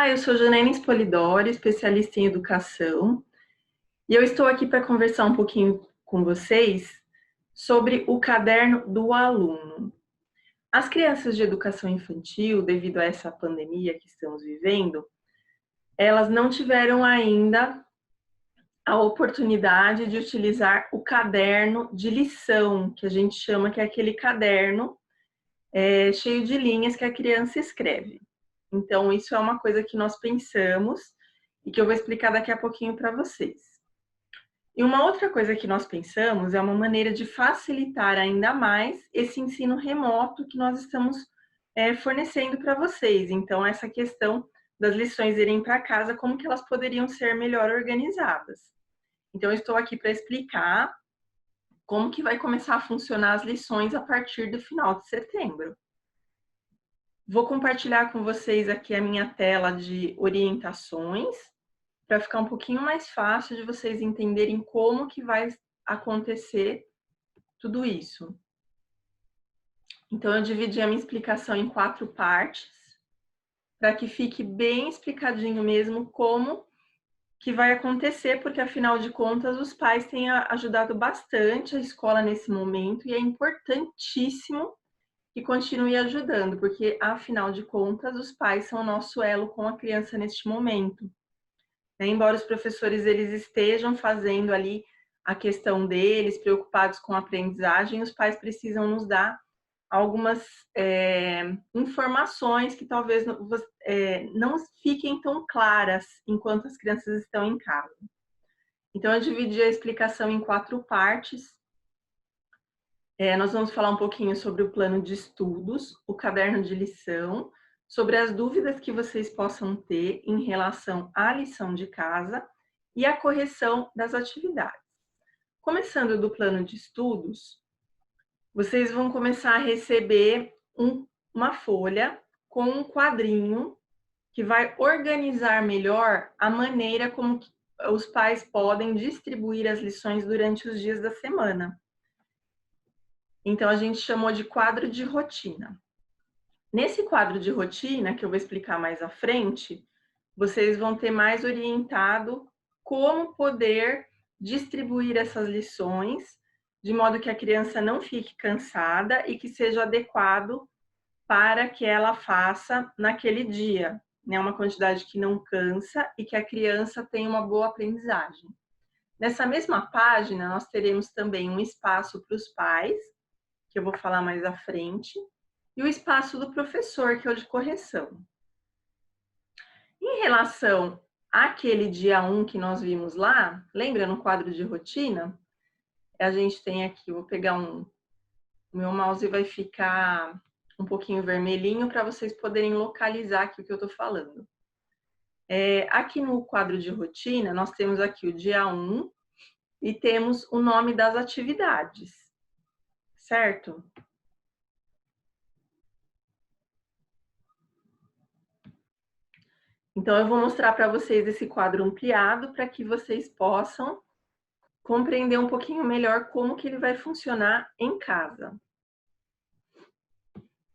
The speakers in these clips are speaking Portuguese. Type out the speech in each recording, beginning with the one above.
Olá, eu sou Janaína Spolidori, especialista em educação, e eu estou aqui para conversar um pouquinho com vocês sobre o caderno do aluno. As crianças de educação infantil, devido a essa pandemia que estamos vivendo, elas não tiveram ainda a oportunidade de utilizar o caderno de lição, que a gente chama que é aquele caderno cheio de linhas que a criança escreve. Então, isso é uma coisa que nós pensamos e que eu vou explicar daqui a pouquinho para vocês. E uma outra coisa que nós pensamos é uma maneira de facilitar ainda mais esse ensino remoto que nós estamos fornecendo para vocês. Então, essa questão das lições irem para casa, como que elas poderiam ser melhor organizadas. Então, eu estou aqui para explicar como que vai começar a funcionar as lições a partir do final de setembro. Vou compartilhar com vocês aqui a minha tela de orientações, para ficar um pouquinho mais fácil de vocês entenderem como que vai acontecer tudo isso. Então, eu dividi a minha explicação em 4 partes, para que fique bem explicadinho mesmo como que vai acontecer, porque afinal de contas os pais têm ajudado bastante a escola nesse momento e é importantíssimo que continue ajudando, porque afinal de contas os pais são o nosso elo com a criança neste momento. Embora os professores eles estejam fazendo ali a questão deles, preocupados com a aprendizagem, os pais precisam nos dar algumas informações que talvez não fiquem tão claras enquanto as crianças estão em casa. Então, eu dividi a explicação em 4 partes. Nós vamos falar um pouquinho sobre o plano de estudos, o caderno de lição, sobre as dúvidas que vocês possam ter em relação à lição de casa e a correção das atividades. Começando do plano de estudos, vocês vão começar a receber uma folha com um quadrinho que vai organizar melhor a maneira como os pais podem distribuir as lições durante os dias da semana. Então, a gente chamou de quadro de rotina. Nesse quadro de rotina, que eu vou explicar mais à frente, vocês vão ter mais orientado como poder distribuir essas lições, de modo que a criança não fique cansada e que seja adequado para que ela faça naquele dia, né? Uma quantidade que não cansa e que a criança tenha uma boa aprendizagem. Nessa mesma página, nós teremos também um espaço para os pais, que eu vou falar mais à frente, e o espaço do professor, que é o de correção. Em relação àquele dia 1 que nós vimos lá, lembra no quadro de rotina? A gente tem aqui, vou pegar o meu mouse vai ficar um pouquinho vermelhinho para vocês poderem localizar aqui o que eu estou falando. Aqui no quadro de rotina, nós temos aqui o dia 1 e temos o nome das atividades, certo? Então, eu vou mostrar para vocês esse quadro ampliado para que vocês possam compreender um pouquinho melhor como que ele vai funcionar em casa.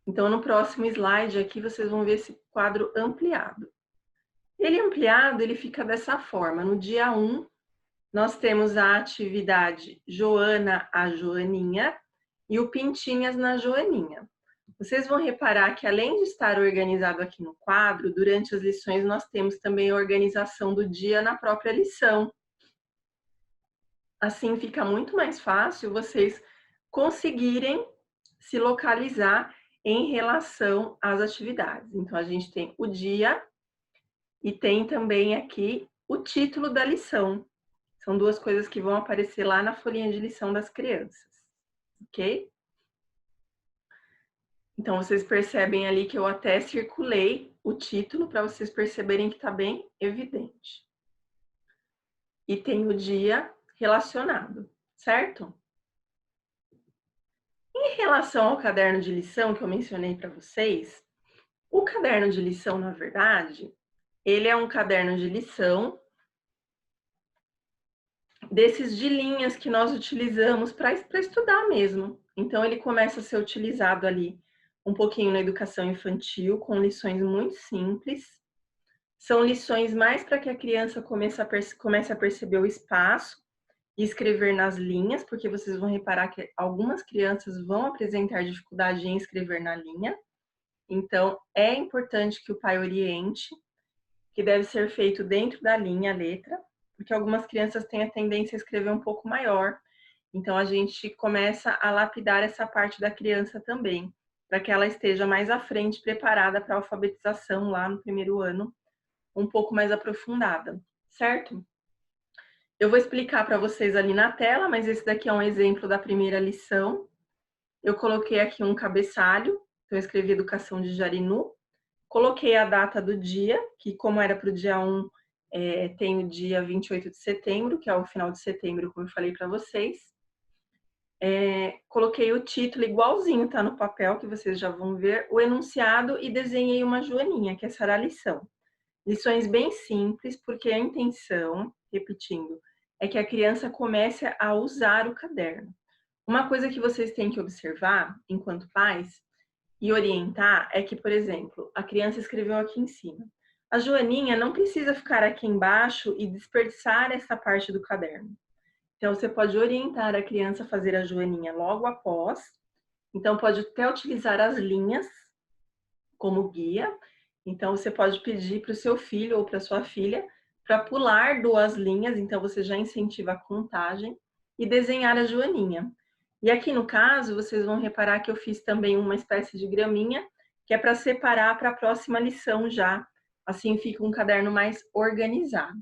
Então, no próximo slide aqui, vocês vão ver esse quadro ampliado. Ele ampliado, ele fica dessa forma. No dia 1, nós temos a atividade Joana a Joaninha e o Pintinhas na Joaninha. Vocês vão reparar que, além de estar organizado aqui no quadro, durante as lições nós temos também a organização do dia na própria lição. Assim fica muito mais fácil vocês conseguirem se localizar em relação às atividades. Então, a gente tem o dia e tem também aqui o título da lição. São 2 coisas que vão aparecer lá na folhinha de lição das crianças, ok? Então, vocês percebem ali que eu até circulei o título para vocês perceberem que está bem evidente. E tem o dia relacionado, certo? Em relação ao caderno de lição que eu mencionei para vocês, o caderno de lição, na verdade, ele é um caderno de lição desses de linhas que nós utilizamos para estudar mesmo. Então, ele começa a ser utilizado ali um pouquinho na educação infantil, com lições muito simples, São lições mais para que a criança comece a perceber o espaço e escrever nas linhas, porque vocês vão reparar que algumas crianças vão apresentar dificuldade em escrever na linha. Então, é importante que o pai oriente, que deve ser feito dentro da linha a letra, porque algumas crianças têm a tendência a escrever um pouco maior. Então, a gente começa a lapidar essa parte da criança também, para que ela esteja mais à frente, preparada para a alfabetização lá no primeiro ano, um pouco mais aprofundada, certo? Eu vou explicar para vocês ali na tela, mas esse daqui é um exemplo da primeira lição. Eu coloquei aqui um cabeçalho, então eu escrevi Educação de Jarinu. Coloquei a data do dia, que como era para o dia 1, tem o dia 28 de setembro, que é o final de setembro, como eu falei para vocês. Coloquei o título igualzinho, tá no papel, que vocês já vão ver, o enunciado e desenhei uma joaninha, que essa era a lição. Lições bem simples, porque a intenção, repetindo, é que a criança comece a usar o caderno. Uma coisa que vocês têm que observar, enquanto pais, e orientar, é que, por exemplo, a criança escreveu aqui em cima. A joaninha não precisa ficar aqui embaixo e desperdiçar essa parte do caderno. Então, você pode orientar a criança a fazer a joaninha logo após. Então, pode até utilizar as linhas como guia. Então, você pode pedir para o seu filho ou para sua filha para pular 2 linhas, então você já incentiva a contagem, e desenhar a joaninha. E aqui no caso, vocês vão reparar que eu fiz também uma espécie de graminha, que é para separar para a próxima lição já. Assim fica um caderno mais organizado.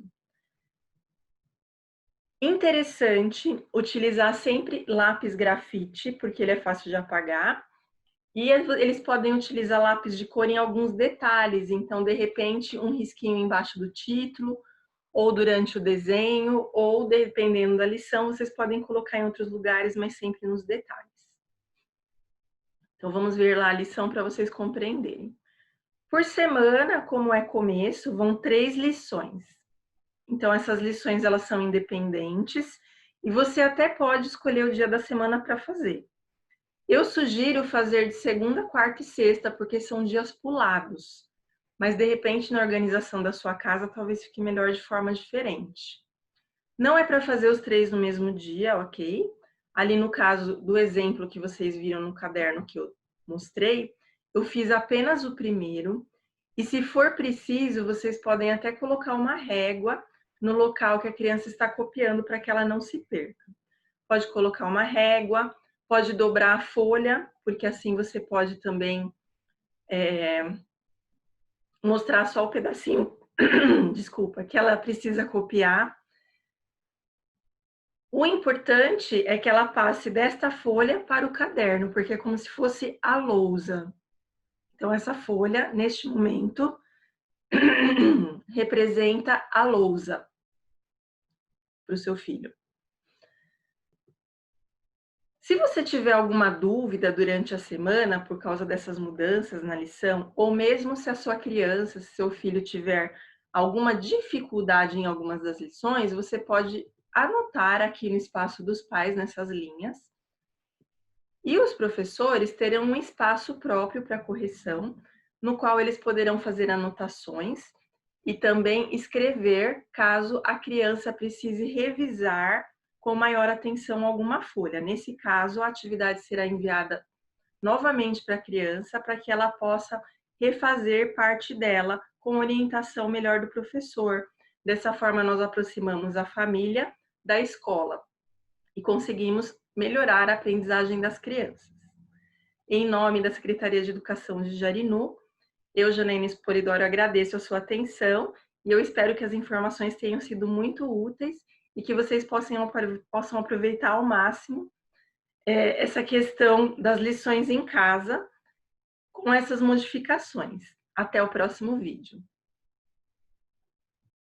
Interessante utilizar sempre lápis grafite, porque ele é fácil de apagar. E eles podem utilizar lápis de cor em alguns detalhes, então, de repente, um risquinho embaixo do título, ou durante o desenho, ou dependendo da lição, vocês podem colocar em outros lugares, mas sempre nos detalhes. Então, vamos ver lá a lição para vocês compreenderem. Por semana, como é começo, vão 3 lições. Então, essas lições, elas são independentes, e você até pode escolher o dia da semana para fazer. Eu sugiro fazer de segunda, quarta e sexta, porque são dias pulados. Mas, de repente, na organização da sua casa, talvez fique melhor de forma diferente. Não é para fazer os 3 no mesmo dia, ok? Ali no caso do exemplo que vocês viram no caderno que eu mostrei, eu fiz apenas o primeiro. E se for preciso, vocês podem até colocar uma régua no local que a criança está copiando para que ela não se perca. Pode colocar uma régua, pode dobrar a folha, porque assim você pode também mostrar só o pedacinho, desculpa, que ela precisa copiar. O importante é que ela passe desta folha para o caderno, porque é como se fosse a lousa. Então, essa folha, neste momento, representa a lousa para o seu filho. Se você tiver alguma dúvida durante a semana por causa dessas mudanças na lição, ou mesmo se a sua criança, se seu filho tiver alguma dificuldade em algumas das lições, você pode anotar aqui no espaço dos pais, nessas linhas. E os professores terão um espaço próprio para correção, no qual eles poderão fazer anotações e também escrever caso a criança precise revisar com maior atenção alguma folha. Nesse caso, a atividade será enviada novamente para a criança, para que ela possa refazer parte dela com orientação melhor do professor. Dessa forma, nós aproximamos a família da escola e conseguimos melhorar a aprendizagem das crianças. Em nome da Secretaria de Educação de Jarinu, eu, Janaína Sporidório, agradeço a sua atenção e eu espero que as informações tenham sido muito úteis e que vocês possam aproveitar ao máximo essa questão das lições em casa com essas modificações. Até o próximo vídeo.